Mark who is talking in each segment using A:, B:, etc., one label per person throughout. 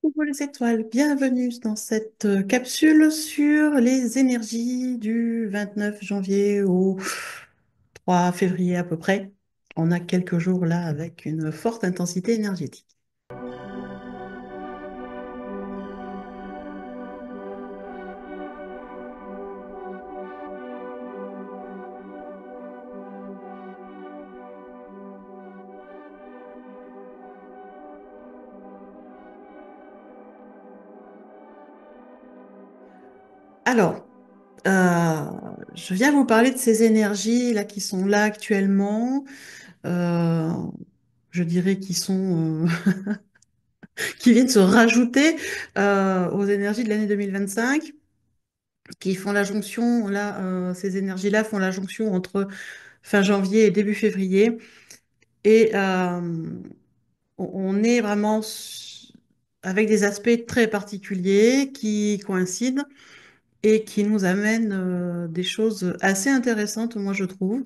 A: Coucou les étoiles, bienvenue dans cette capsule sur les énergies du 29 janvier au 3 février à peu près. On a quelques jours là avec une forte intensité énergétique. Alors, euh, je viens vous parler de ces énergies là qui sont là actuellement. Euh, je dirais qui sont qui viennent se rajouter aux énergies de l'année 2025, qui font la jonction là. Ces énergies-là font la jonction entre fin janvier et début février. Et on est vraiment avec des aspects très particuliers qui coïncident et qui nous amènent des choses assez intéressantes, moi je trouve,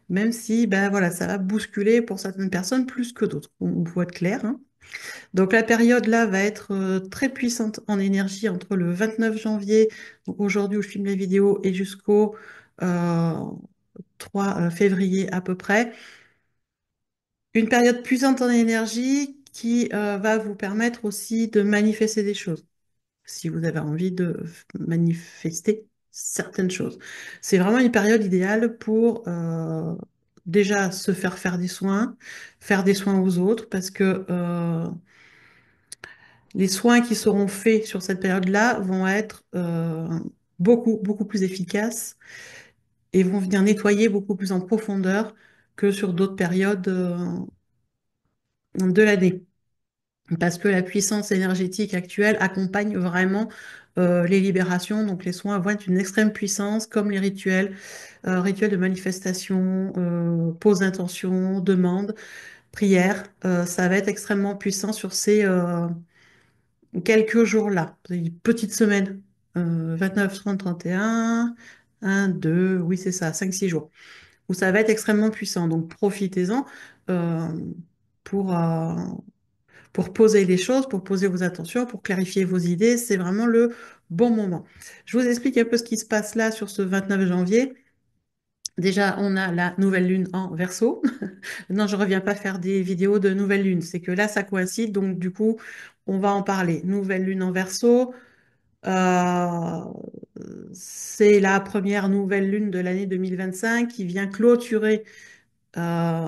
A: même si ben, voilà, ça va bousculer pour certaines personnes plus que d'autres. On faut être clair, hein. Donc la période là va être très puissante en énergie entre le 29 janvier, donc aujourd'hui où je filme les vidéos, et jusqu'au euh, 3 février à peu près. Une période puissante en énergie qui va vous permettre aussi de manifester des choses, si vous avez envie de manifester certaines choses. C'est vraiment une période idéale pour déjà se faire faire des soins aux autres, parce que les soins qui seront faits sur cette période-là vont être beaucoup plus efficaces et vont venir nettoyer beaucoup plus en profondeur que sur d'autres périodes de l'année. Parce que la puissance énergétique actuelle accompagne vraiment les libérations. Donc les soins vont être une extrême puissance, comme les rituels, rituels de manifestation, pose d'intention, demande, prière. Ça va être extrêmement puissant sur ces quelques jours-là. Une petite semaine, 29, 30, 31, 1, 2, oui c'est ça, 5, 6 jours, où ça va être extrêmement puissant. Donc profitez-en euh, pour... pour poser les choses, pour poser vos attentions, pour clarifier vos idées. C'est vraiment le bon moment. Je vous explique un peu ce qui se passe là sur ce 29 janvier. Déjà, on a la nouvelle lune en Verseau. Non, je reviens pas faire des vidéos de nouvelle lune. C'est que là, ça coïncide. Donc, du coup, on va en parler. Nouvelle lune en Verseau. Euh, c'est la première nouvelle lune de l'année 2025 qui vient clôturer euh,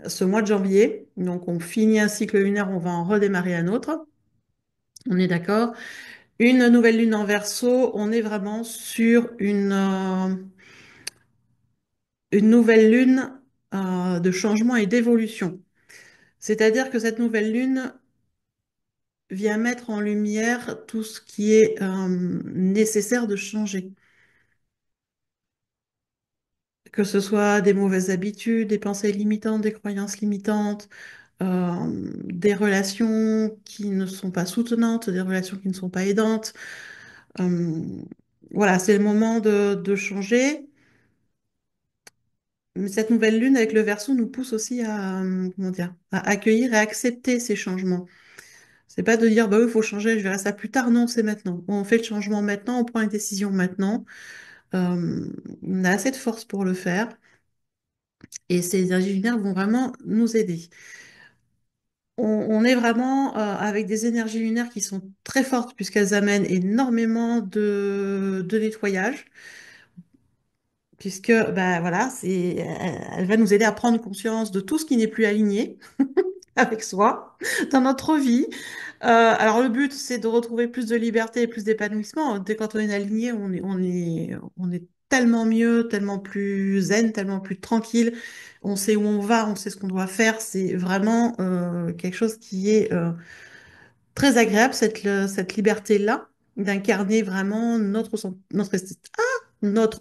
A: ce mois de janvier. Donc, on finit un cycle lunaire, on va en redémarrer un autre. On est d'accord? Une nouvelle lune en Verseau, on est vraiment sur une nouvelle lune de changement et d'évolution. C'est-à-dire que cette nouvelle lune vient mettre en lumière tout ce qui est nécessaire de changer. Que ce soit des mauvaises habitudes, des pensées limitantes, des croyances limitantes, des relations qui ne sont pas soutenantes, des relations qui ne sont pas aidantes. Euh, voilà, c'est le moment de changer. Mais cette nouvelle lune avec le Verseau nous pousse aussi à, comment dire, à accueillir et accepter ces changements. C'est pas de dire, bah oui, il faut changer, je verrai ça plus tard. Non, c'est maintenant. On fait le changement maintenant, on prend une décision maintenant. Euh, on a assez de force pour le faire et ces énergies lunaires vont vraiment nous aider. On est vraiment avec des énergies lunaires qui sont très fortes puisqu'elles amènent énormément de nettoyage. Puisque bah, voilà, elle va nous aider à prendre conscience de tout ce qui n'est plus aligné avec soi dans notre vie. Alors le but, c'est de retrouver plus de liberté et plus d'épanouissement. Dès quand on est aligné, on est tellement mieux, tellement plus zen, tellement plus tranquille. On sait où on va, on sait ce qu'on doit faire. C'est vraiment quelque chose qui est très agréable, cette liberté-là, d'incarner vraiment notre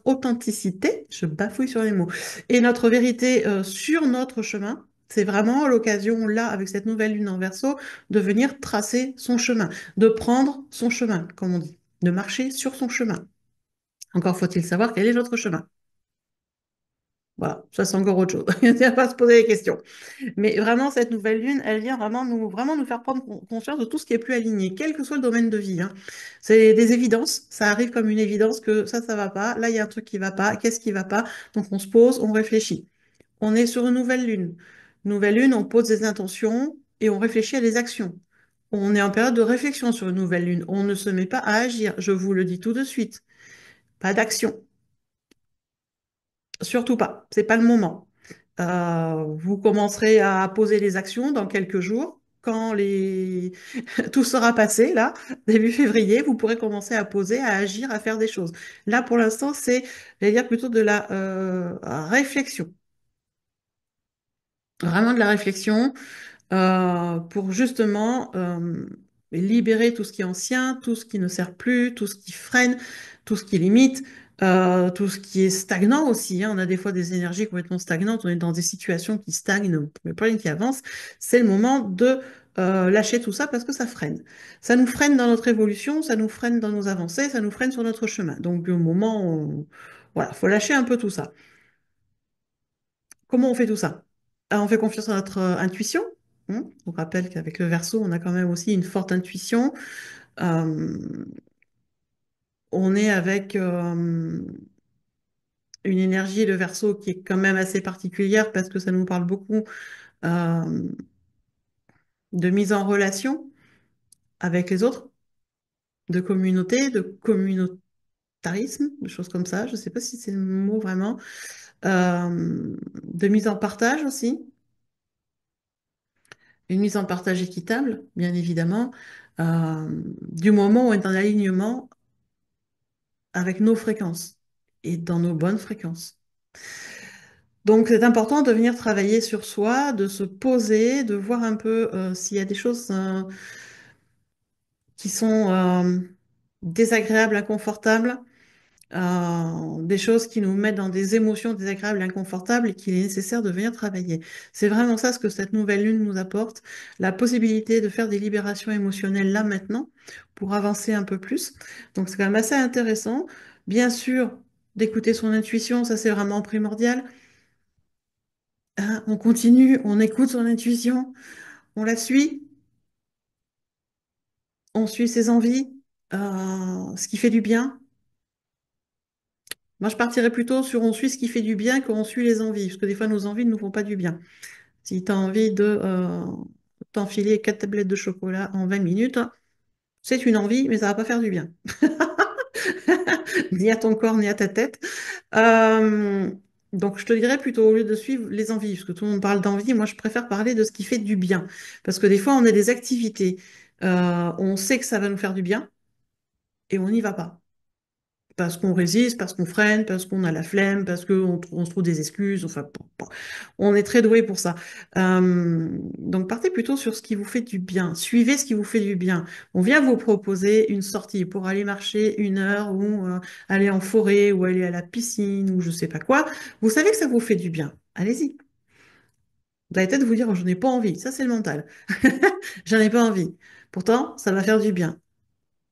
A: authenticité, je bafouille sur les mots, et notre vérité sur notre chemin. C'est vraiment l'occasion, là, avec cette nouvelle lune en Verseau, de venir tracer son chemin, de prendre son chemin, comme on dit, de marcher sur son chemin. Encore faut-il savoir quel est notre chemin. Voilà, ça c'est encore autre chose. Il n'y a pas à se poser les questions. Mais vraiment, cette nouvelle lune, elle vient vraiment nous faire prendre conscience de tout ce qui est plus aligné, quel que soit le domaine de vie, hein. C'est des évidences, ça arrive comme une évidence que ça va pas. Là, il y a un truc qui va pas. Qu'est-ce qui va pas? Donc, on se pose, on réfléchit. On est sur une nouvelle lune. Nouvelle lune, on pose des intentions et on réfléchit à des actions. On est en période de réflexion sur une nouvelle lune. On ne se met pas à agir. Je vous le dis tout de suite. Pas d'action. Surtout pas. C'est pas le moment. Vous commencerez à poser les actions dans quelques jours. Quand tout sera passé, là, début février, vous pourrez commencer à poser, à agir, à faire des choses. Là, pour l'instant, c'est, j'allais dire plutôt de la réflexion. Vraiment de la réflexion pour justement libérer tout ce qui est ancien, tout ce qui ne sert plus, tout ce qui freine, tout ce qui limite, tout ce qui est stagnant aussi, hein. On a des fois des énergies complètement stagnantes, on est dans des situations qui stagnent, mais pas une qui avance. C'est le moment de lâcher tout ça parce que ça freine. Ça nous freine dans notre évolution, ça nous freine dans nos avancées, ça nous freine sur notre chemin. Donc, au moment où, voilà, faut lâcher un peu tout ça. Comment on fait tout ça? On fait confiance à notre intuition, hein. On rappelle qu'avec le Verseau, on a quand même aussi une forte intuition. Euh, on est avec une énergie, le Verseau, qui est quand même assez particulière parce que ça nous parle beaucoup euh, de mise en relation avec les autres, de communauté, de communautarisme, de choses comme ça. Je ne sais pas si c'est le mot vraiment. De mise en partage aussi. Une mise en partage équitable, bien évidemment, du moment où on est en alignement avec nos fréquences et dans nos bonnes fréquences. Donc, c'est important de venir travailler sur soi, de se poser, de voir un peu s'il y a des choses qui sont désagréables, inconfortables, des choses qui nous mettent dans des émotions désagréables et inconfortables et qu'il est nécessaire de venir travailler. C'est vraiment ça ce que cette nouvelle lune nous apporte, la possibilité de faire des libérations émotionnelles là maintenant pour avancer un peu plus. Donc c'est quand même assez intéressant. Bien sûr, d'écouter son intuition, ça c'est vraiment primordial. Hein, on continue, on écoute son intuition, on la suit, on suit ses envies, ce qui fait du bien. Moi, je partirais plutôt sur on suit ce qui fait du bien qu'on suit les envies, parce que des fois, nos envies ne nous font pas du bien. Si tu as envie de t'enfiler 4 tablettes de chocolat en 20 minutes, c'est une envie, mais ça va pas faire du bien, ni à ton corps, ni à ta tête. Euh, donc, je te dirais plutôt, au lieu de suivre les envies, parce que tout le monde parle d'envie, moi, je préfère parler de ce qui fait du bien. Parce que des fois, on a des activités, on sait que ça va nous faire du bien, et on n'y va pas. Parce qu'on résiste, parce qu'on freine, parce qu'on a la flemme, parce qu'on se trouve des excuses. Enfin, bon, on est très doué pour ça. Donc, partez plutôt sur ce qui vous fait du bien. Suivez ce qui vous fait du bien. On vient vous proposer une sortie pour aller marcher 1 heure ou aller en forêt ou aller à la piscine ou je sais pas quoi. Vous savez que ça vous fait du bien. Allez-y. Vous allez peut-être vous dire, oh, j'en ai pas envie. Ça, c'est le mental. J'en ai pas envie. Pourtant, ça va faire du bien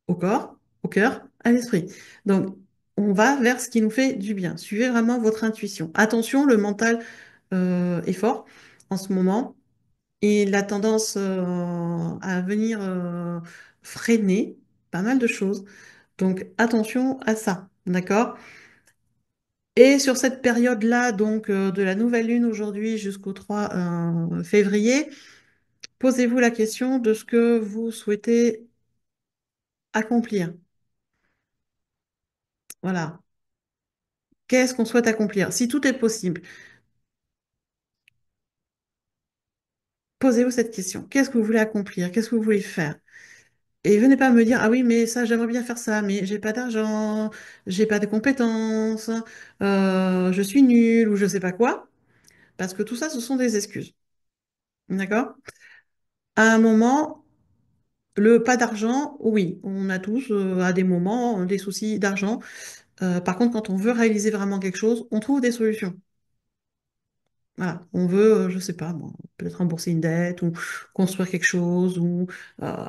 A: au corps, au cœur, à l'esprit. Donc, on va vers ce qui nous fait du bien. Suivez vraiment votre intuition. Attention, le mental est fort en ce moment et il a tendance à venir freiner pas mal de choses. Donc, attention à ça, d'accord? Et sur cette période-là, donc de la nouvelle lune aujourd'hui jusqu'au 3 février, posez-vous la question de ce que vous souhaitez accomplir. Voilà. Qu'est-ce qu'on souhaite accomplir? Si tout est possible, posez-vous cette question. Qu'est-ce que vous voulez accomplir? Qu'est-ce que vous voulez faire? Et venez pas me dire, ah oui, mais ça, j'aimerais bien faire ça, mais j'ai pas d'argent, j'ai pas de compétences, je suis nulle ou je sais pas quoi. Parce que tout ça, ce sont des excuses. D'accord? À un moment, le pas d'argent, oui, on a tous à des moments des soucis d'argent. Par contre, quand on veut réaliser vraiment quelque chose, on trouve des solutions. Voilà, on veut, je sais pas, moi, peut-être rembourser une dette ou construire quelque chose ou euh,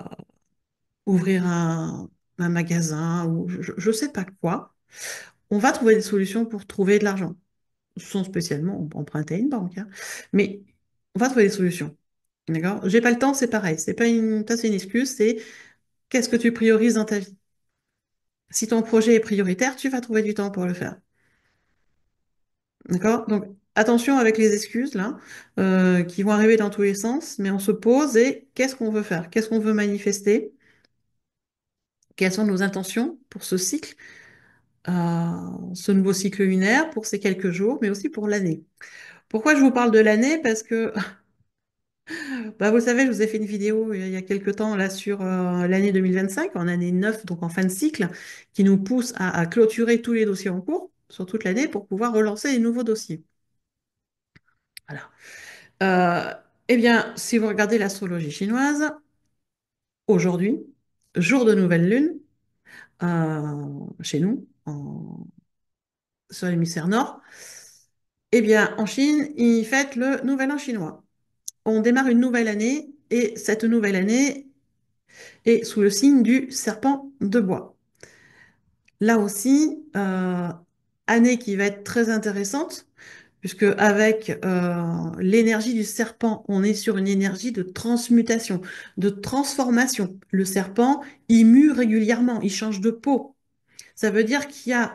A: ouvrir un magasin ou je sais pas quoi. On va trouver des solutions pour trouver de l'argent. sans spécialement emprunter à une banque, hein. Mais on va trouver des solutions. D'accord? J'ai pas le temps, c'est pareil. C'est pas une, ça, c'est une excuse, c'est qu'est-ce que tu priorises dans ta vie? Si ton projet est prioritaire, tu vas trouver du temps pour le faire. D'accord? Donc, attention avec les excuses, là, qui vont arriver dans tous les sens, mais on se pose et qu'est-ce qu'on veut faire? Qu'est-ce qu'on veut manifester? Quelles sont nos intentions pour ce cycle, ce nouveau cycle lunaire, pour ces quelques jours, mais aussi pour l'année? Pourquoi je vous parle de l'année? Parce que, bah, vous savez, je vous ai fait une vidéo il y a quelques temps là sur l'année 2025, en année 9, donc en fin de cycle, qui nous pousse à clôturer tous les dossiers en cours sur toute l'année pour pouvoir relancer les nouveaux dossiers. Voilà. Euh, eh bien, si vous regardez l'astrologie chinoise, aujourd'hui, jour de nouvelle lune, chez nous, sur l'hémisphère nord, eh bien, en Chine, ils fêtent le nouvel an chinois. On démarre une nouvelle année et cette nouvelle année est sous le signe du serpent de bois. Là aussi, année qui va être très intéressante, puisque avec l'énergie du serpent, on est sur une énergie de transmutation, de transformation. Le serpent, il mue régulièrement, il change de peau. Ça veut dire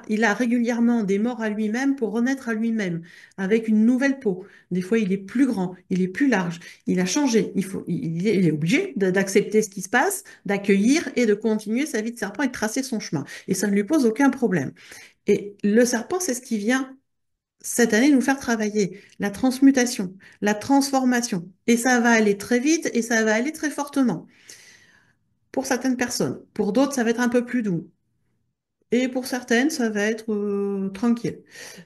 A: il a régulièrement des morts à lui-même pour renaître à lui-même, avec une nouvelle peau. Des fois, il est plus grand, il est plus large, il a changé. Il est obligé d'accepter ce qui se passe, d'accueillir et de continuer sa vie de serpent et de tracer son chemin. Et ça ne lui pose aucun problème. Et le serpent, c'est ce qui vient cette année nous faire travailler, la transmutation, la transformation. Et ça va aller très vite et ça va aller très fortement pour certaines personnes. Pour d'autres, ça va être un peu plus doux. Et pour certaines, ça va être tranquille.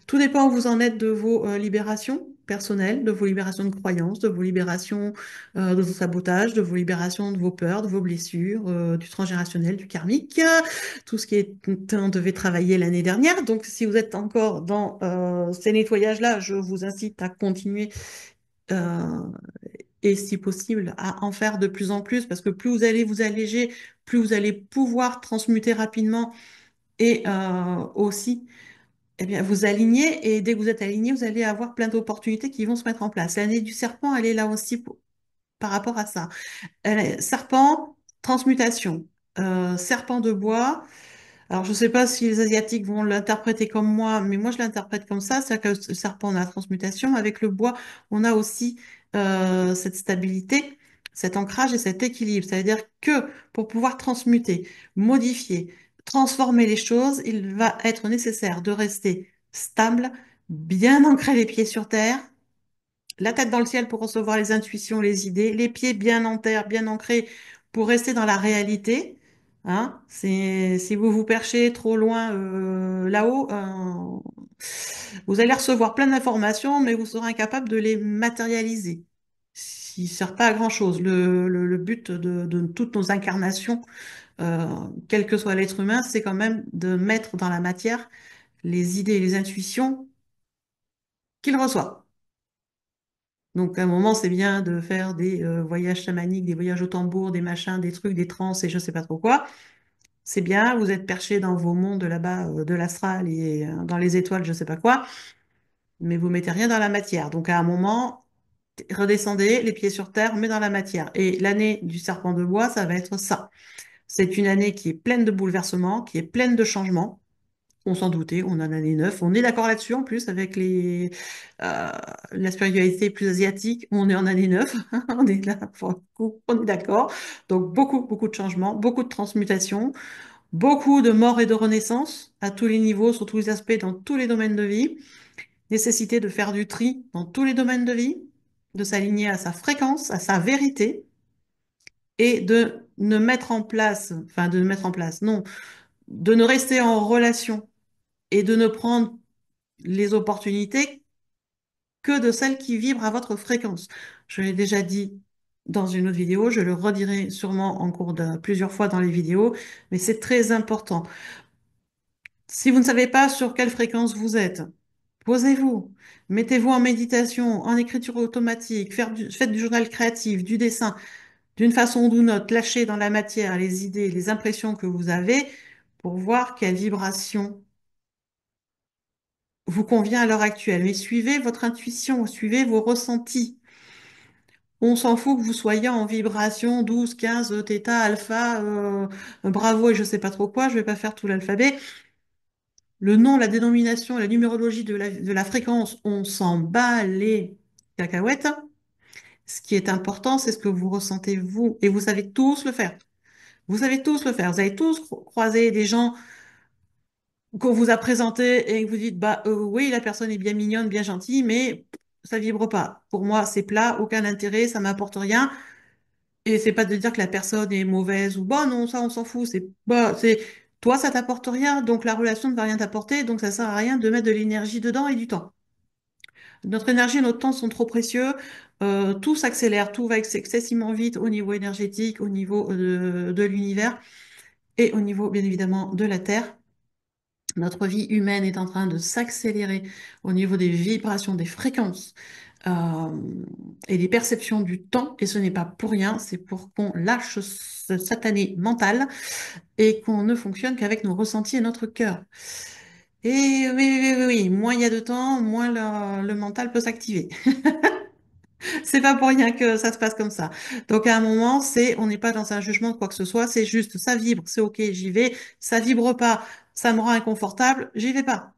A: Tout dépend où vous en êtes de vos libérations personnelles, de vos libérations de croyances, de vos libérations de vos sabotages, de vos libérations de vos peurs, de vos blessures, du transgénérationnel, du karmique, tout ce qui est on devait travailler l'année dernière. Donc, si vous êtes encore dans ces nettoyages-là, je vous incite à continuer euh, et, si possible, à en faire de plus en plus, parce que plus vous allez vous alléger, plus vous allez pouvoir transmuter rapidement et aussi, eh bien, vous aligner. Et dès que vous êtes aligné, vous allez avoir plein d'opportunités qui vont se mettre en place. L'année du serpent, elle est là aussi par rapport à ça. Serpent, transmutation. Serpent de bois. Alors, je ne sais pas si les Asiatiques vont l'interpréter comme moi, mais moi, je l'interprète comme ça. C'est-à-dire que le serpent, on a la transmutation. Avec le bois, on a aussi cette stabilité, cet ancrage et cet équilibre. C'est-à-dire que pour pouvoir transmuter, modifier, transformer les choses, il va être nécessaire de rester stable, bien ancrer les pieds sur terre, la tête dans le ciel pour recevoir les intuitions, les idées, les pieds bien en terre, bien ancrés pour rester dans la réalité. Hein, si vous vous perchez trop loin là-haut, vous allez recevoir plein d'informations, mais vous serez incapable de les matérialiser. Ils ne servent pas à grand-chose. Le but de toutes nos incarnations, euh, quel que soit l'être humain, c'est quand même de mettre dans la matière les idées et les intuitions qu'il reçoit. Donc, à un moment, c'est bien de faire des voyages chamaniques, des voyages au tambour, des machins, des trucs, des trans et je sais pas trop quoi. C'est bien, vous êtes perché dans vos mondes là-bas, de l'astral et dans les étoiles, je sais pas quoi, mais vous mettez rien dans la matière. Donc, à un moment, redescendez les pieds sur terre, mais dans la matière. Et l'année du serpent de bois, ça va être ça. C'est une année qui est pleine de bouleversements, qui est pleine de changements. On s'en doutait, on en a année 9. On est d'accord là-dessus en plus avec euh, la spiritualité plus asiatique. On est en année 9. On est là pour le coup, on est d'accord. Donc beaucoup, beaucoup de changements, beaucoup de transmutations, beaucoup de morts et de renaissances à tous les niveaux, sur tous les aspects, dans tous les domaines de vie. Nécessité de faire du tri dans tous les domaines de vie, de s'aligner à sa fréquence, à sa vérité et de ne mettre en place, enfin de ne mettre en place, non, de ne rester en relation et de ne prendre les opportunités que de celles qui vibrent à votre fréquence. Je l'ai déjà dit dans une autre vidéo, je le redirai sûrement en cours de plusieurs fois dans les vidéos, mais c'est très important. Si vous ne savez pas sur quelle fréquence vous êtes, posez-vous, mettez-vous en méditation, en écriture automatique, faites du journal créatif, du dessin, d'une façon ou d'une autre, lâchez dans la matière les idées, les impressions que vous avez pour voir quelle vibration vous convient à l'heure actuelle. Mais suivez votre intuition, suivez vos ressentis. On s'en fout que vous soyez en vibration 12, 15, θ, alpha, bravo et je sais pas trop quoi, je vais pas faire tout l'alphabet. Le nom, la dénomination, la numérologie de la fréquence, on s'en bat les cacahuètes. Ce qui est important, c'est ce que vous ressentez vous. Et vous savez tous le faire. Vous savez tous le faire. Vous avez tous croisé des gens qu'on vous a présentés et que vous dites, bah oui, la personne est bien mignonne, bien gentille, mais ça vibre pas. Pour moi, c'est plat, aucun intérêt, ça m'apporte rien. Et c'est pas de dire que la personne est mauvaise ou bon, non, ça on s'en fout. C'est bah, c'est toi, ça t'apporte rien, donc la relation ne va rien t'apporter, donc ça sert à rien de mettre de l'énergie dedans et du temps. Notre énergie et notre temps sont trop précieux. Tout s'accélère, tout va excessivement vite au niveau énergétique, au niveau de l'univers et au niveau, bien évidemment, de la Terre. Notre vie humaine est en train de s'accélérer au niveau des vibrations, des fréquences euh, et des perceptions du temps. Et ce n'est pas pour rien, c'est pour qu'on lâche ce satané mental et qu'on ne fonctionne qu'avec nos ressentis et notre cœur. Et oui, oui, oui, oui, moins il y a de temps, moins le mental peut s'activer. C'est pas pour rien que ça se passe comme ça. Donc à un moment, on n'est pas dans un jugement de quoi que ce soit, c'est juste, ça vibre, c'est ok, j'y vais. Ça vibre pas, ça me rend inconfortable, j'y vais pas.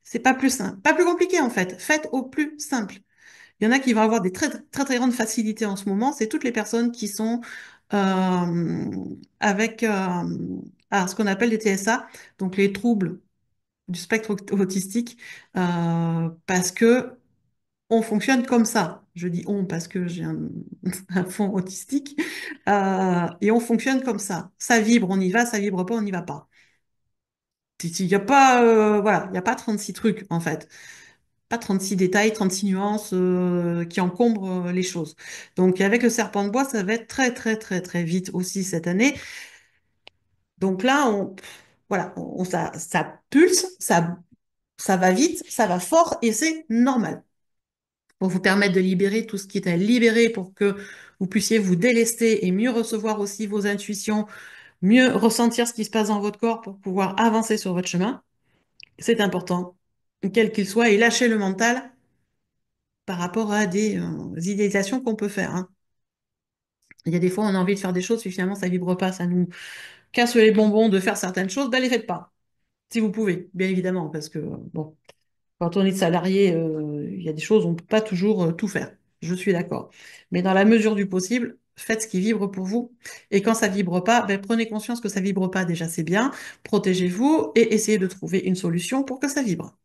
A: C'est pas plus simple, pas plus compliqué en fait. Faites au plus simple. Il y en a qui vont avoir des très très très grandes facilités en ce moment. C'est toutes les personnes qui sont avec ce qu'on appelle les TSA, donc les troubles du spectre autistique, parce que on fonctionne comme ça. Je dis on parce que j'ai un fond autistique. Et on fonctionne comme ça. Ça vibre, on y va, ça vibre pas, on n'y va pas. Il n'y a pas, voilà, il n'y a pas 36 trucs, en fait. Pas 36 détails, 36 nuances qui encombrent les choses. Donc, avec le serpent de bois, ça va être très, très, très, très vite aussi cette année. Donc là, voilà, ça pulse, ça va vite, ça va fort et c'est normal. Pour vous permettre de libérer tout ce qui est à libérer pour que vous puissiez vous délester et mieux recevoir aussi vos intuitions, mieux ressentir ce qui se passe dans votre corps pour pouvoir avancer sur votre chemin. C'est important, quel qu'il soit, et lâcher le mental par rapport à des idéalisations qu'on peut faire, hein. Il y a des fois, on a envie de faire des choses, puis finalement, ça vibre pas, ça nous casse les bonbons de faire certaines choses, ben les faites pas. Si vous pouvez, bien évidemment, parce que, bon, quand on est salarié, il y a des choses, on ne peut pas toujours tout faire. Je suis d'accord. Mais dans la mesure du possible, faites ce qui vibre pour vous. Et quand ça vibre pas, ben, prenez conscience que ça vibre pas, déjà c'est bien. Protégez-vous et essayez de trouver une solution pour que ça vibre.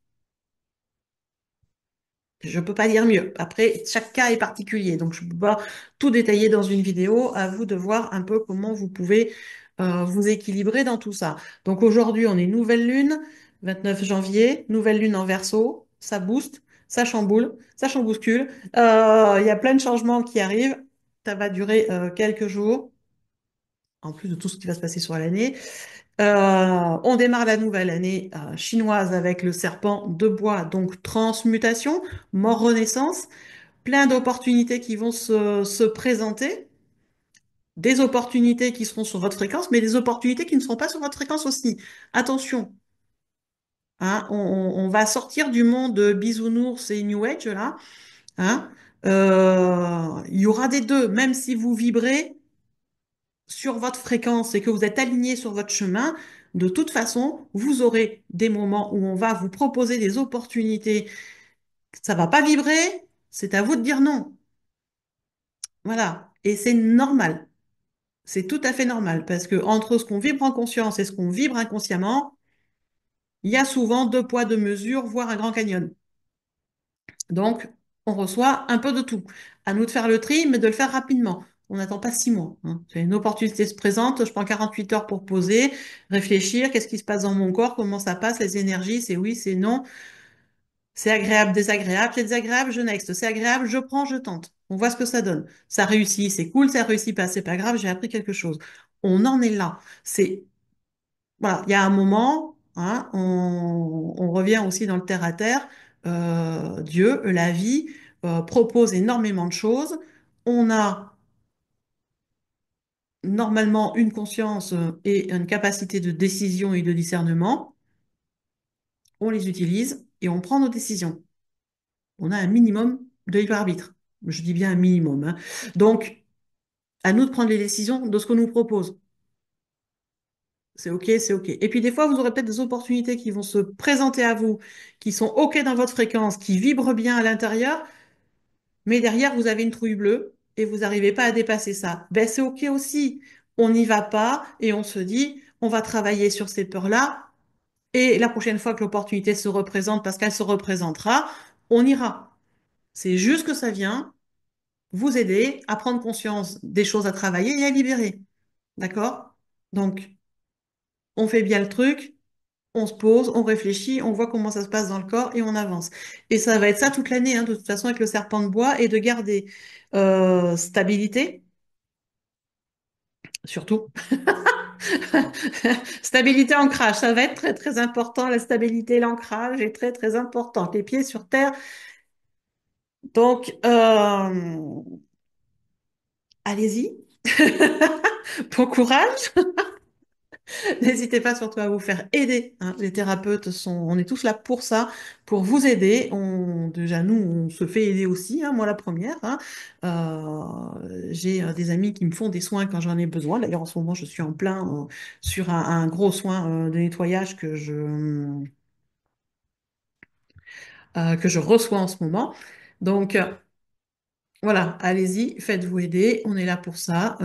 A: Je peux pas dire mieux. Après, chaque cas est particulier, donc je peux pas tout détailler dans une vidéo. À vous de voir un peu comment vous pouvez vous équilibrer dans tout ça. Donc aujourd'hui, on est nouvelle lune, 29 janvier, nouvelle lune en Verseau. Ça booste, ça chamboule, ça chambouscule. Il y a plein de changements qui arrivent. Ça va durer quelques jours, en plus de tout ce qui va se passer sur l'année. On démarre la nouvelle année chinoise avec le serpent de bois, donc transmutation, mort-renaissance, plein d'opportunités qui vont se présenter, des opportunités qui seront sur votre fréquence, mais des opportunités qui ne seront pas sur votre fréquence aussi. Attention, hein, on va sortir du monde bisounours et New Age là, hein. Il y aura des deux, même si vous vibrez sur votre fréquence et que vous êtes aligné sur votre chemin, de toute façon, vous aurez des moments où on va vous proposer des opportunités. Ça va pas vibrer, c'est à vous de dire non. Voilà. Et c'est normal. C'est tout à fait normal parce que entre ce qu'on vibre en conscience et ce qu'on vibre inconsciemment, il y a souvent deux poids, deux mesures, voire un grand canyon. Donc, on reçoit un peu de tout. À nous de faire le tri, mais de le faire rapidement. On n'attend pas 6 mois, hein. C'est une opportunité se présente, je prends 48 heures pour poser, réfléchir, qu'est-ce qui se passe dans mon corps, comment ça passe, les énergies, c'est oui, c'est non, c'est agréable, désagréable, c'est désagréable, je next, c'est agréable, je prends, je tente. On voit ce que ça donne. Ça réussit, c'est cool, ça réussit pas, c'est pas grave, j'ai appris quelque chose. On en est là. Voilà, il y a un moment, hein, on revient aussi dans le terre à terre. Dieu, la vie, propose énormément de choses. On a normalement une conscience et une capacité de décision et de discernement. On les utilise. et on prend nos décisions. On a un minimum de libre arbitre. Je dis bien un minimum, hein. Donc, à nous de prendre les décisions de ce qu'on nous propose. C'est OK, c'est OK. Et puis des fois, vous aurez peut-être des opportunités qui vont se présenter à vous, qui sont OK dans votre fréquence, qui vibrent bien à l'intérieur, mais derrière, vous avez une trouille bleue et vous n'arrivez pas à dépasser ça. Ben, c'est OK aussi. On n'y va pas et on se dit, on va travailler sur ces peurs-là et la prochaine fois que l'opportunité se représente, parce qu'elle se représentera, on ira. C'est juste que ça vient vous aider à prendre conscience des choses à travailler et à libérer. D'accord? Donc, on fait bien le truc, on se pose, on réfléchit, on voit comment ça se passe dans le corps et on avance. Et ça va être ça toute l'année, hein, de toute façon, avec le serpent de bois, et de garder stabilité, surtout. Stabilité, ancrage, ça va être très très important. La stabilité, l'ancrage est très très important. Les pieds sur terre. Donc, allez-y. Bon courage. N'hésitez pas surtout à vous faire aider, hein. Les thérapeutes sont, on est tous là pour ça, pour vous aider. Déjà nous, on se fait aider aussi, hein, moi la première, hein. J'ai des amis qui me font des soins quand j'en ai besoin. D'ailleurs, en ce moment, je suis en plein sur un gros soin de nettoyage que je reçois en ce moment. Donc voilà, allez-y, faites-vous aider. On est là pour ça.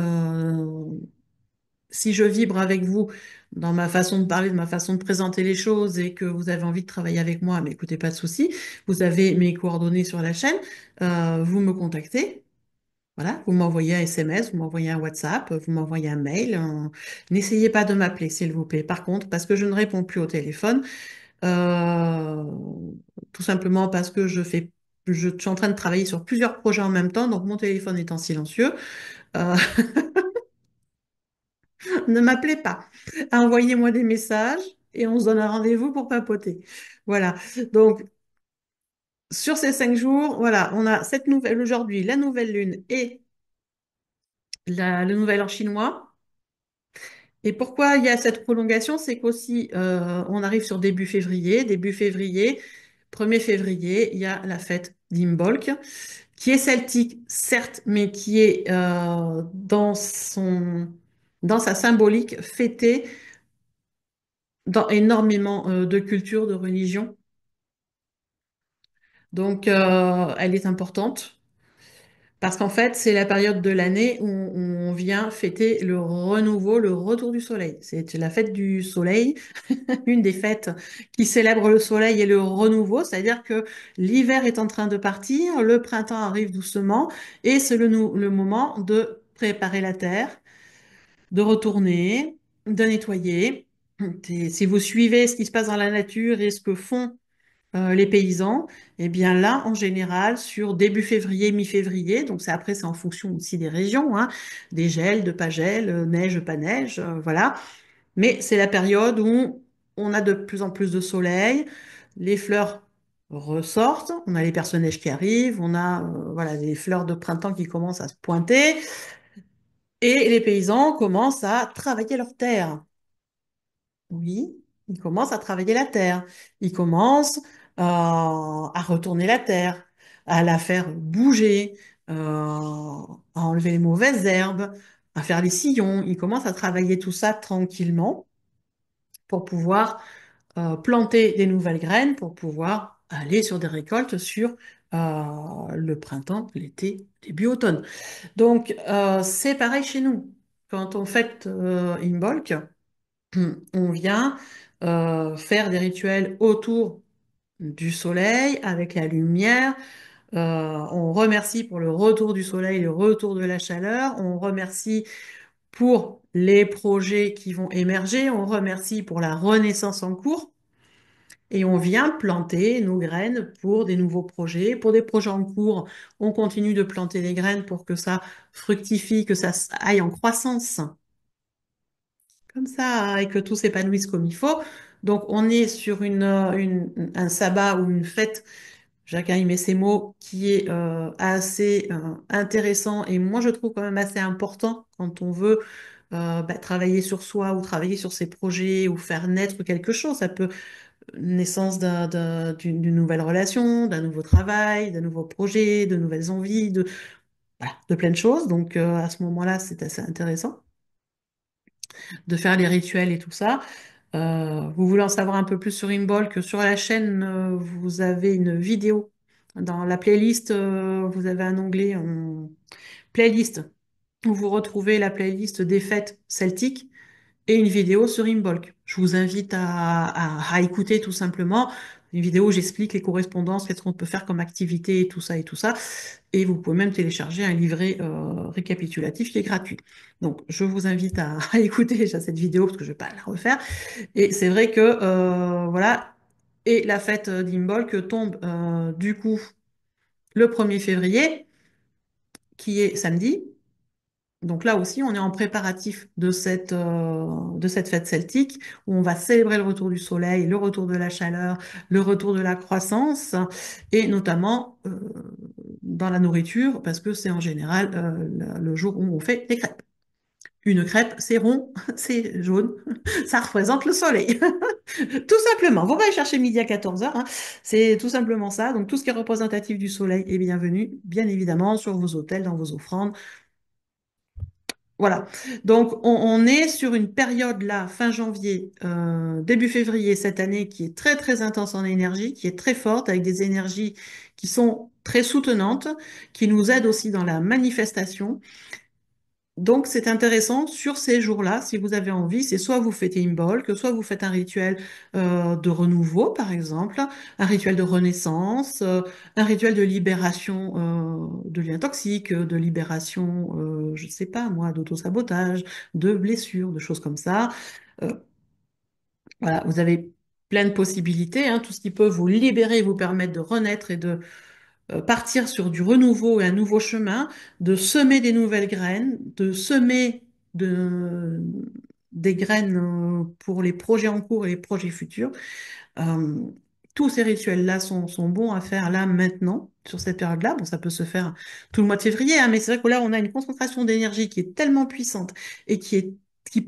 A: Si je vibre avec vous dans ma façon de parler, de ma façon de présenter les choses et que vous avez envie de travailler avec moi, mais écoutez, pas de souci. Vous avez mes coordonnées sur la chaîne. Vous me contactez. Voilà, vous m'envoyez un SMS, vous m'envoyez un WhatsApp, vous m'envoyez un mail. N'essayez pas de m'appeler, s'il vous plaît. Par contre, parce que je ne réponds plus au téléphone, euh, tout simplement parce que je suis en train de travailler sur plusieurs projets en même temps, donc mon téléphone est en silencieux. Euh, Ne m'appelez pas. Envoyez-moi des messages et on se donne un rendez-vous pour papoter. Voilà. Donc, sur ces 5 jours, voilà, on a cette nouvelle aujourd'hui, la nouvelle lune et le nouvel an chinois. Et pourquoi il y a cette prolongation? C'est qu'aussi, on arrive sur début février. Début février, 1er février, il y a la fête d'Imbolc, qui est celtique, certes, mais qui est dans sa symbolique fêtée dans énormément de cultures, de religions. Donc, elle est importante parce qu'en fait, c'est la période de l'année où on vient fêter le renouveau, le retour du soleil. C'est la fête du soleil, une des fêtes qui célèbre le soleil et le renouveau, c'est-à-dire que l'hiver est en train de partir, le printemps arrive doucement et c'est le moment de préparer la terre, de retourner, de nettoyer. Et si vous suivez ce qui se passe dans la nature et ce que font les paysans, eh bien là, en général, sur début février, mi-février, donc c'est en fonction aussi des régions, hein, des gels, de pas gel, neige, pas neige, voilà. Mais c'est la période où on a de plus en plus de soleil, les fleurs ressortent, on a les personnages qui arrivent, on a voilà les fleurs de printemps qui commencent à se pointer, et les paysans commencent à travailler leur terre. Oui, il commence à travailler la terre. Il commence à retourner la terre, à la faire bouger, à enlever les mauvaises herbes, à faire les sillons. Il commence à travailler tout ça tranquillement pour pouvoir planter des nouvelles graines, pour pouvoir aller sur des récoltes sur le printemps, l'été, début automne. Donc, c'est pareil chez nous. Quand on fête Imbolc, on vient faire des rituels autour du soleil avec la lumière. On remercie pour le retour du soleil, le retour de la chaleur. On remercie pour les projets qui vont émerger. On remercie pour la renaissance en cours. Et on vient planter nos graines pour des nouveaux projets. Pour des projets en cours, on continue de planter des graines pour que ça fructifie, que ça aille en croissance comme ça et que tout s'épanouisse comme il faut. Donc, on est sur un sabbat ou une fête, chacun y met ses mots, qui est assez intéressant et moi je trouve quand même assez important quand on veut travailler sur soi ou travailler sur ses projets ou faire naître quelque chose. Ça peut naissance d'une nouvelle relation, d'un nouveau travail, d'un nouveau projet, de nouvelles envies, voilà, de plein de choses. Donc à ce moment-là, c'est assez intéressant de faire les rituels et tout ça. Vous voulez en savoir un peu plus sur Imbolc, sur la chaîne, vous avez une vidéo. Dans la playlist, vous avez un onglet playlist où vous retrouvez la playlist des fêtes celtiques et une vidéo sur Imbolc. Je vous invite à écouter tout simplement une vidéo où j'explique les correspondances, qu'est-ce qu'on peut faire comme activité et tout ça et tout ça. Et vous pouvez même télécharger un livret récapitulatif qui est gratuit. Donc, je vous invite à écouter déjà cette vidéo parce que je ne vais pas la refaire. Et c'est vrai que, voilà, et la fête d'Imbolc tombe du coup le 1er février, qui est samedi. Donc là aussi, on est en préparatif de cette fête celtique où on va célébrer le retour du soleil, le retour de la chaleur, le retour de la croissance, et notamment dans la nourriture, parce que c'est en général le jour où on fait des crêpes. Une crêpe, c'est rond, c'est jaune, ça représente le soleil. Tout simplement. Vous allez chercher midi à 14h, hein. C'est tout simplement ça. Donc tout ce qui est représentatif du soleil est bienvenu, bien évidemment, sur vos autels, dans vos offrandes. Voilà. Donc, on est sur une période là, fin janvier, début février cette année, qui est très très intense en énergie, qui est très forte, avec des énergies qui sont très soutenantes, qui nous aident aussi dans la manifestation. Donc, c'est intéressant sur ces jours-là, si vous avez envie, c'est soit vous faites Imbolc, soit vous faites un rituel de renouveau, par exemple, un rituel de renaissance, un rituel de libération de liens toxiques, de libération, je ne sais pas moi, d'autosabotage, de blessures, de choses comme ça. Euh, voilà, vous avez plein de possibilités, hein, tout ce qui peut vous libérer, vous permettre de renaître et de partir sur du renouveau et un nouveau chemin, de semer des nouvelles graines, de semer de- des graines pour les projets en cours et les projets futurs. Euh, tous ces rituels-là sont bons à faire là maintenant, sur cette période-là. Bon, ça peut se faire tout le mois de février, hein, mais c'est vrai que là, on a une concentration d'énergie qui est tellement puissante et qui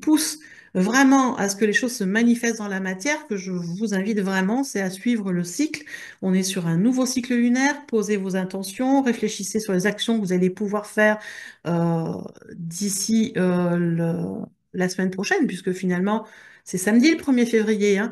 A: pousse vraiment à ce que les choses se manifestent dans la matière que je vous invite vraiment, c'est à suivre le cycle. On est sur un nouveau cycle lunaire. Posez vos intentions, réfléchissez sur les actions que vous allez pouvoir faire euh, d'ici la semaine prochaine, puisque finalement, c'est samedi le 1er février, hein.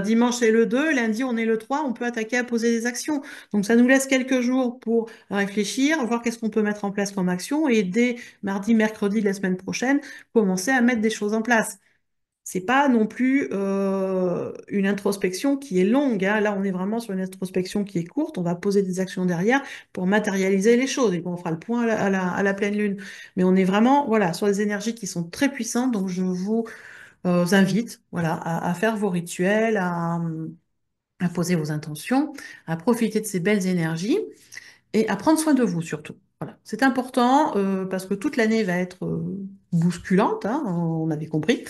A: Dimanche c'est le 2, lundi on est le 3, on peut attaquer à poser des actions. Donc ça nous laisse quelques jours pour réfléchir, voir qu'est-ce qu'on peut mettre en place comme action et dès mardi, mercredi de la semaine prochaine, commencer à mettre des choses en place. C'est pas non plus une introspection qui est longue, hein. Là, on est vraiment sur une introspection qui est courte. On va poser des actions derrière pour matérialiser les choses. Et bon, on fera le point à la pleine lune. Mais on est vraiment, voilà, sur des énergies qui sont très puissantes. Donc, je vous invite, voilà, à faire vos rituels, à poser vos intentions, à profiter de ces belles énergies et à prendre soin de vous surtout. Voilà. C'est important parce que toute l'année va être bousculante, hein, on avait compris.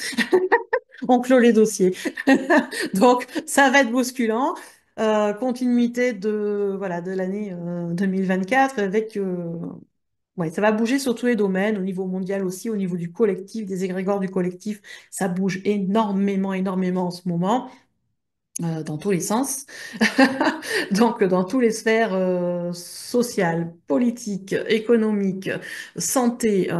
A: On clôt les dossiers. Donc, ça va être bousculant. Continuité voilà, de l'année 2024 avec... ouais, ça va bouger sur tous les domaines, au niveau mondial aussi, au niveau du collectif, des égrégores du collectif. Ça bouge énormément, énormément en ce moment. Dans tous les sens. Donc, dans toutes les sphères sociales, politiques, économiques, santé,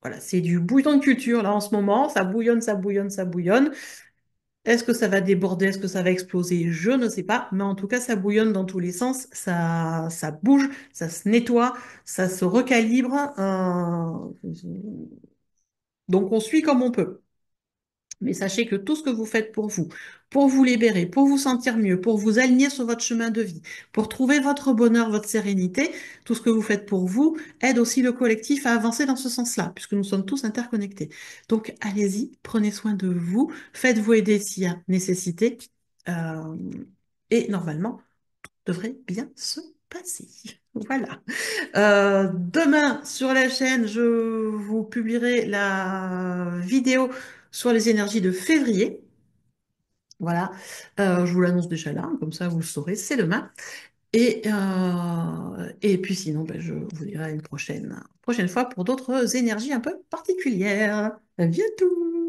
A: voilà, c'est du bouillon de culture là en ce moment. Ça bouillonne, ça bouillonne, ça bouillonne. Est-ce que ça va déborder? Est-ce que ça va exploser? Je ne sais pas. Mais en tout cas, ça bouillonne dans tous les sens. Ça bouge, ça se nettoie, ça se recalibre. Donc, on suit comme on peut. Mais sachez que tout ce que vous faites pour vous libérer, pour vous sentir mieux, pour vous aligner sur votre chemin de vie, pour trouver votre bonheur, votre sérénité, tout ce que vous faites pour vous aide aussi le collectif à avancer dans ce sens-là, puisque nous sommes tous interconnectés. Donc allez-y, prenez soin de vous, faites-vous aider s'il y a nécessité, euh, et normalement, tout devrait bien se passer. Voilà. Demain sur la chaîne, je vous publierai la vidéo sur les énergies de février. Voilà. Je vous l'annonce déjà là, comme ça vous le saurez, c'est demain. Et puis sinon, ben, je vous dirai une prochaine fois pour d'autres énergies un peu particulières. À bientôt!